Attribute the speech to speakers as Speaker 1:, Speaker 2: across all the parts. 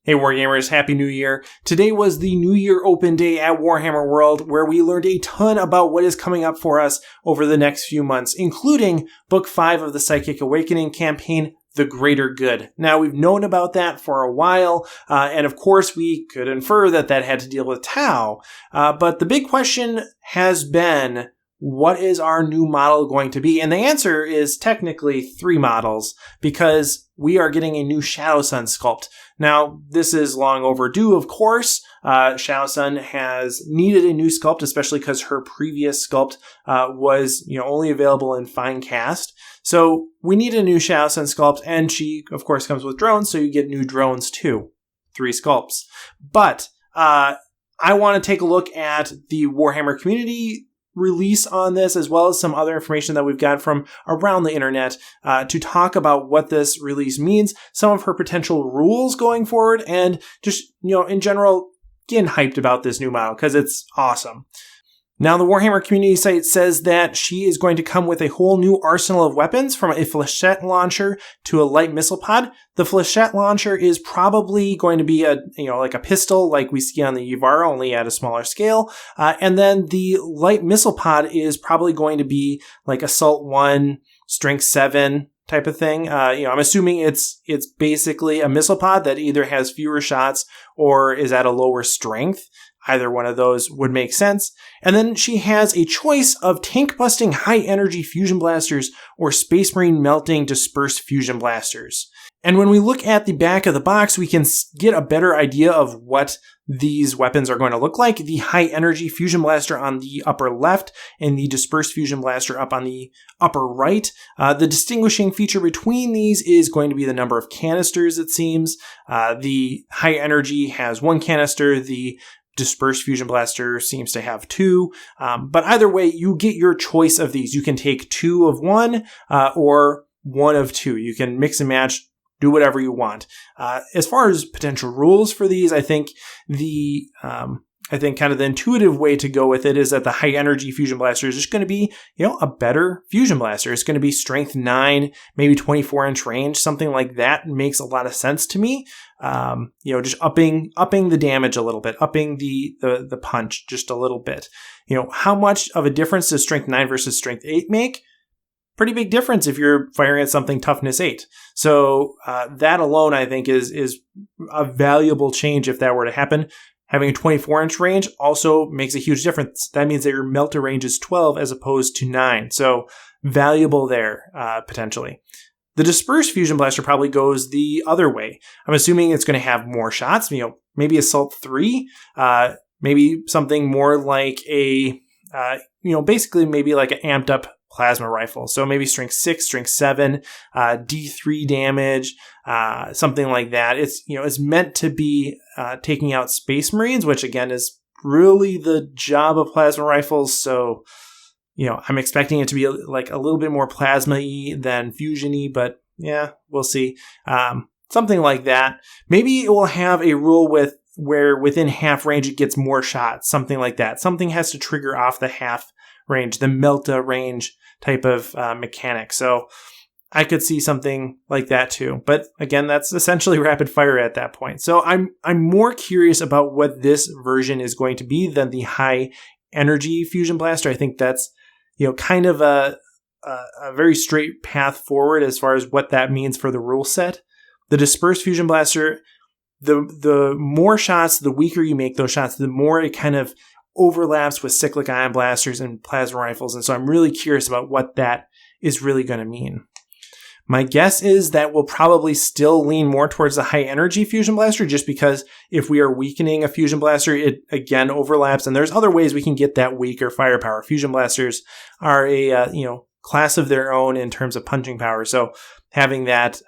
Speaker 1: Hey Wargamers, Happy New Year. Today was the New Year open day at Warhammer World, where we learned a ton about what is coming up for us over the next few months, including Book 5 of the Psychic Awakening campaign, The Greater Good. Now, we've known about that for a while, and of course we could infer that that had to deal with Tau, but the big question has been, what is our new model going to be? And the answer is technically 3 models, because we are getting a new Shadowsun sculpt. Now, this is long overdue, of course. Shadowsun has needed a new sculpt, especially because her previous sculpt was only available in fine cast. So we need a new Shadowsun sculpt, and she, of course, comes with drones, so you get new drones too. 3 sculpts. But I want to take a look at the Warhammer community release on this, as well as some other information that we've got from around the internet to talk about what this release means, some of her potential rules going forward, and just, in general, getting hyped about this new model because it's awesome. Now, the Warhammer community site says that she is going to come with a whole new arsenal of weapons, from a flechette launcher to a light missile pod. The flechette launcher is probably going to be like a pistol like we see on the Yvara, only at a smaller scale. And then the light missile pod is probably going to be like Assault 1, Strength 7 type of thing. I'm assuming it's basically a missile pod that either has fewer shots or is at a lower strength. Either one of those would make sense. And then she has a choice of tank-busting high-energy fusion blasters or Space Marine melting dispersed fusion blasters. And when we look at the back of the box, we can get a better idea of what these weapons are going to look like. The high-energy fusion blaster on the upper left and the dispersed fusion blaster up on the upper right. The distinguishing feature between these is going to be the number of canisters, it seems. The high-energy has 1 canister. The dispersed fusion blaster seems to have 2, but either way, you get your choice of these. You can take 2 of 1 or 1 of 2. You can mix and match, do whatever you want. As far as potential rules for these, I think kind of the intuitive way to go with it is that the high energy fusion blaster is just going to be, a better fusion blaster. It's going to be strength 9, maybe 24-inch range, something like that makes a lot of sense to me. Just upping the damage a little bit, upping the punch just a little bit. How much of a difference does strength 9 versus strength 8 make? Pretty big difference if you're firing at something toughness 8. So that alone, I think, is a valuable change if that were to happen. Having a 24-inch range also makes a huge difference. That means that your melter range is 12 as opposed to 9. So valuable there, potentially. The dispersed fusion blaster probably goes the other way. I'm assuming it's going to have more shots, maybe Assault 3, maybe something more like basically maybe like an amped up plasma rifle. So maybe strength 6, strength 7, D3 damage, something like that. It's meant to be taking out Space Marines, which again is really the job of plasma rifles. So, I'm expecting it to be like a little bit more plasma-y than fusion-y, but yeah, we'll see. Something like that. Maybe it will have a rule where within half range it gets more shots, something like that. Something has to trigger off the half range, the melta range type of mechanic. So I could see something like that too. But again, that's essentially rapid fire at that point. So I'm more curious about what this version is going to be than the high energy fusion blaster. I think that's kind of a very straight path forward as far as what that means for the rule set. The dispersed fusion blaster, the more shots, the weaker you make those shots, the more it kind of overlaps with cyclic ion blasters and plasma rifles. And so I'm really curious about what that is really going to mean. My guess is that we'll probably still lean more towards the high energy fusion blaster, just because if we are weakening a fusion blaster, it again overlaps. And there's other ways we can get that weaker firepower. Fusion blasters are a, class of their own in terms of punching power. So having that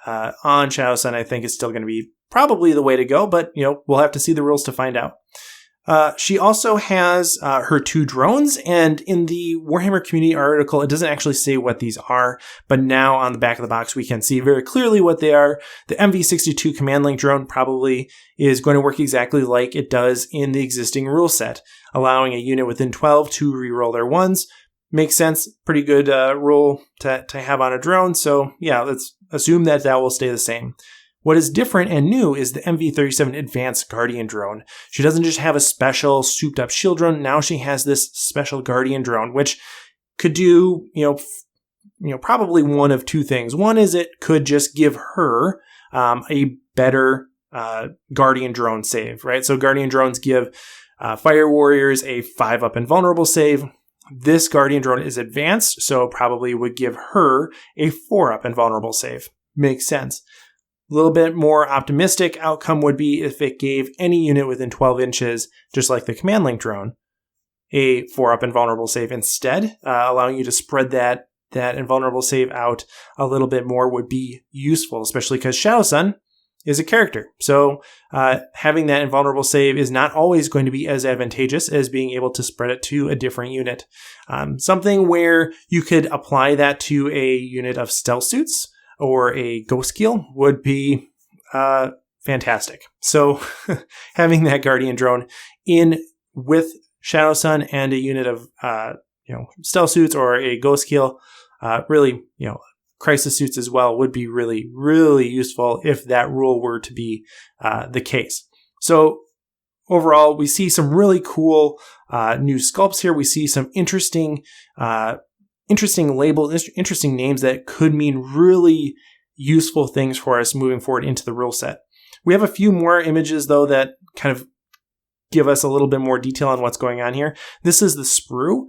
Speaker 1: on Chaston, I think, is still going to be probably the way to go, but, we'll have to see the rules to find out. She also has her 2 drones, and in the Warhammer community article, it doesn't actually say what these are, but now on the back of the box, we can see very clearly what they are. The MV62 command link drone probably is going to work exactly like it does in the existing rule set, allowing a unit within 12 to reroll their 1s. Makes sense. Pretty good rule to have on a drone. So yeah, let's assume that will stay the same. What is different and new is the MV-37 Advanced Guardian drone. She doesn't just have a special souped up shield drone. Now she has this special Guardian drone, which could do, probably one of two things. One is it could just give her a better Guardian drone save, right? So Guardian drones give Fire Warriors a 5-up invulnerable save. This Guardian drone is advanced, so probably would give her a 4-up invulnerable save. Makes sense. A little bit more optimistic outcome would be if it gave any unit within 12 inches, just like the Command Link drone, a 4-up invulnerable save instead, allowing you to spread that invulnerable save out a little bit more would be useful, especially because Shadowsun is a character. So having that invulnerable save is not always going to be as advantageous as being able to spread it to a different unit. Something where you could apply that to a unit of stealth suits or a ghost kill would be fantastic. So having that Guardian drone in with Shadowsun and a unit of stealth suits or a ghost kill, really, crisis suits as well would be really, really useful if that rule were to be the case. So overall, we see some really cool new sculpts here. We see some interesting labels, interesting names that could mean really useful things for us moving forward into the rule set. We have a few more images, though, that kind of give us a little bit more detail on what's going on here. This is the sprue.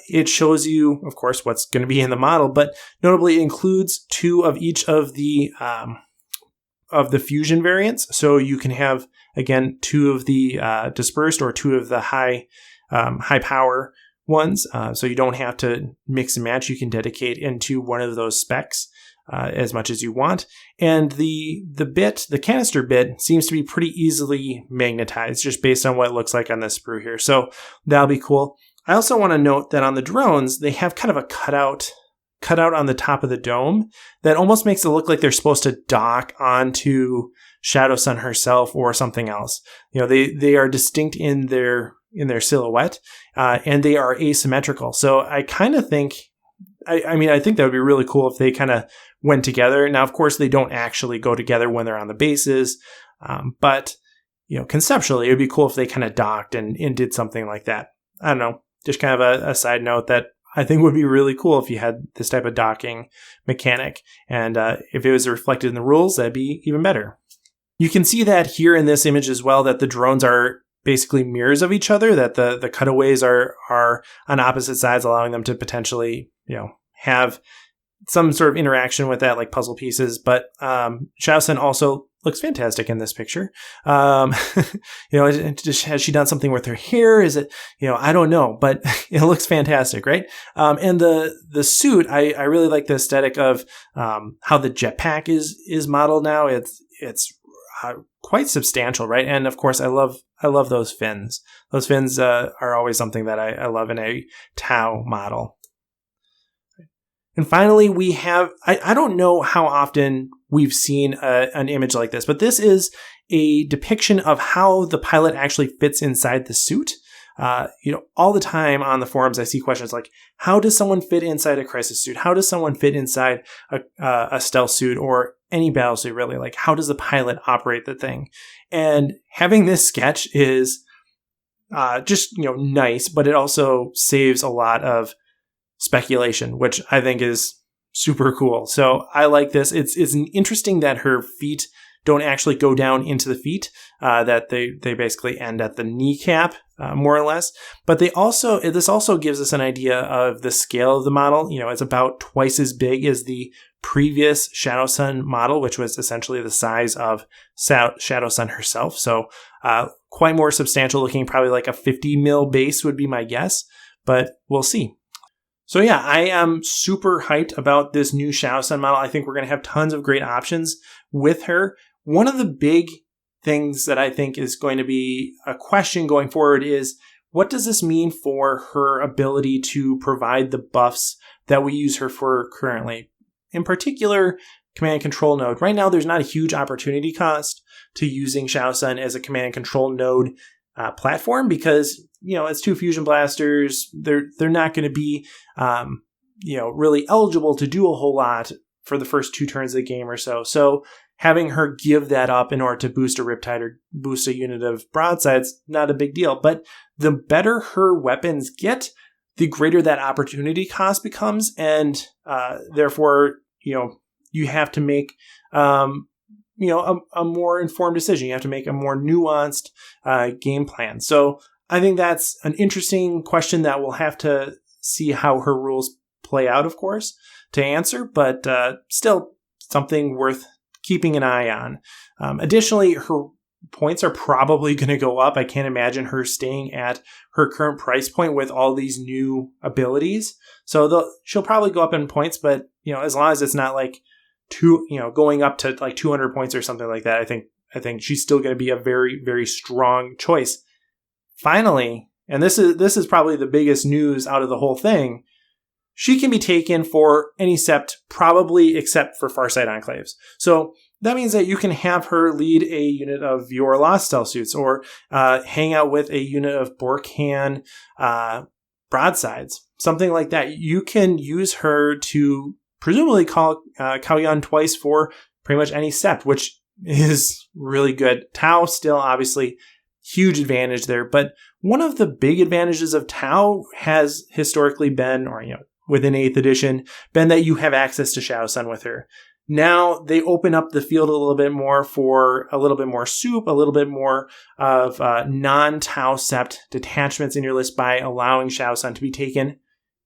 Speaker 1: It shows you, of course, what's going to be in the model, but notably it includes 2 of each of the fusion variants. So you can have, again, 2 of the dispersed or 2 of the high power ones. So you don't have to mix and match. You can dedicate into one of those specs as much as you want. And the canister bit seems to be pretty easily magnetized just based on what it looks like on this sprue here. So that'll be cool. I also want to note that on the drones, they have kind of a cutout on the top of the dome that almost makes it look like they're supposed to dock onto Shadowsun herself or something else. They are distinct in their silhouette, and they are asymmetrical. So I kind of think, I think that would be really cool if they kind of went together. Now, of course, they don't actually go together when they're on the bases, but conceptually, it would be cool if they kind of docked and did something like that. I don't know, just kind of a side note that I think would be really cool if you had this type of docking mechanic, and if it was reflected in the rules, that'd be even better. You can see that here in this image as well, that the drones are basically mirrors of each other, that the cutaways are on opposite sides, allowing them to potentially, have some sort of interaction with that, like puzzle pieces. But Chaston also looks fantastic in this picture. Has she done something with her hair? Is it, I don't know, but it looks fantastic, right? And the suit, I really like the aesthetic of how the jetpack is modeled now. It's quite substantial, right? And of course, I love those fins. Those fins are always something that I love in a Tau model. And finally, we have, I don't know how often we've seen an image like this, but this is a depiction of how the pilot actually fits inside the suit. All the time on the forums, I see questions like, how does someone fit inside a crisis suit? How does someone fit inside a stealth suit or any battle suit, really? Like, how does the pilot operate the thing? And having this sketch is just, nice, but it also saves a lot of speculation, which I think is super cool. So I like this. It's interesting that her feet don't actually go down into the feet, that they basically end at the kneecap, more or less. But this also gives us an idea of the scale of the model. It's about twice as big as the previous Shadowsun model, which was essentially the size of Shadowsun herself. So quite more substantial looking, probably like a 50 mil base would be my guess, but we'll see. So yeah, I am super hyped about this new Shadowsun model. I think we're going to have tons of great options with her. One of the big things that I think is going to be a question going forward is, what does this mean for her ability to provide the buffs that we use her for currently? In particular, command and control node. Right now, there's not a huge opportunity cost to using Shadowsun as a command and control node platform because, it's 2 fusion blasters. They're not going to be, really eligible to do a whole lot for the first 2 turns of the game or so. So having her give that up in order to boost a Riptide or boost a unit of broadsides, not a big deal. But the better her weapons get, the greater that opportunity cost becomes, and therefore, you have to make a more informed decision. You have to make a more nuanced game plan. So I think that's an interesting question that we'll have to see how her rules play out, of course, to answer, but still something worth keeping an eye on. Additionally, her points are probably going to go up. I can't imagine her staying at her current price point with all these new abilities. So she'll probably go up in points, but as long as it's not like going up to like 200 points or something like that, I think she's still going to be a very, very strong choice. Finally, and this is probably the biggest news out of the whole thing, she can be taken for any sept, probably except for Farsight Enclaves. So that means that you can have her lead a unit of your Lost Stealth Suits, or hang out with a unit of Borkhan broadsides, something like that. You can use her to presumably call Kauyon twice for pretty much any sept, which is really good. Tau still obviously huge advantage there, but one of the big advantages of Tau has historically been, or within 8th edition, been that you have access to Shadowsun with her. Now they open up the field a little bit more for a little bit more soup, a little bit more of non-Tau sept detachments in your list by allowing Shadowsun to be taken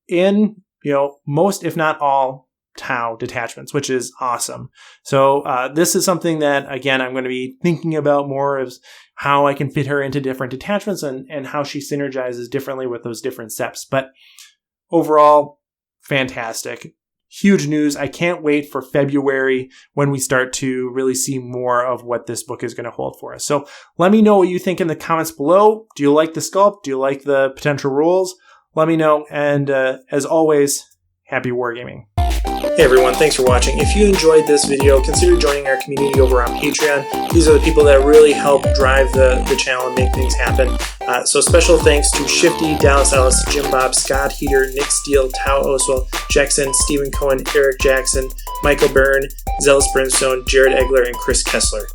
Speaker 1: in, most, if not all, Tau detachments, which is awesome. So this is something that, again, I'm going to be thinking about more, of how I can fit her into different detachments and how she synergizes differently with those different septs. But overall, fantastic. Huge news. I can't wait for February when we start to really see more of what this book is going to hold for us. So let me know what you think in the comments below. Do you like the sculpt? Do you like the potential rules? Let me know. And as always, happy wargaming. Hey everyone, thanks for watching. If you enjoyed this video, consider joining our community over on Patreon. These are the people that really help drive the channel and make things happen. So special thanks to Shifty, Dallas Ellis, Jim Bob, Scott Heater, Nick Steele, Tao Oswald, Jackson, Stephen Cohen, Eric Jackson, Michael Byrne, Zealous Brimstone, Jared Egler, and Chris Kessler.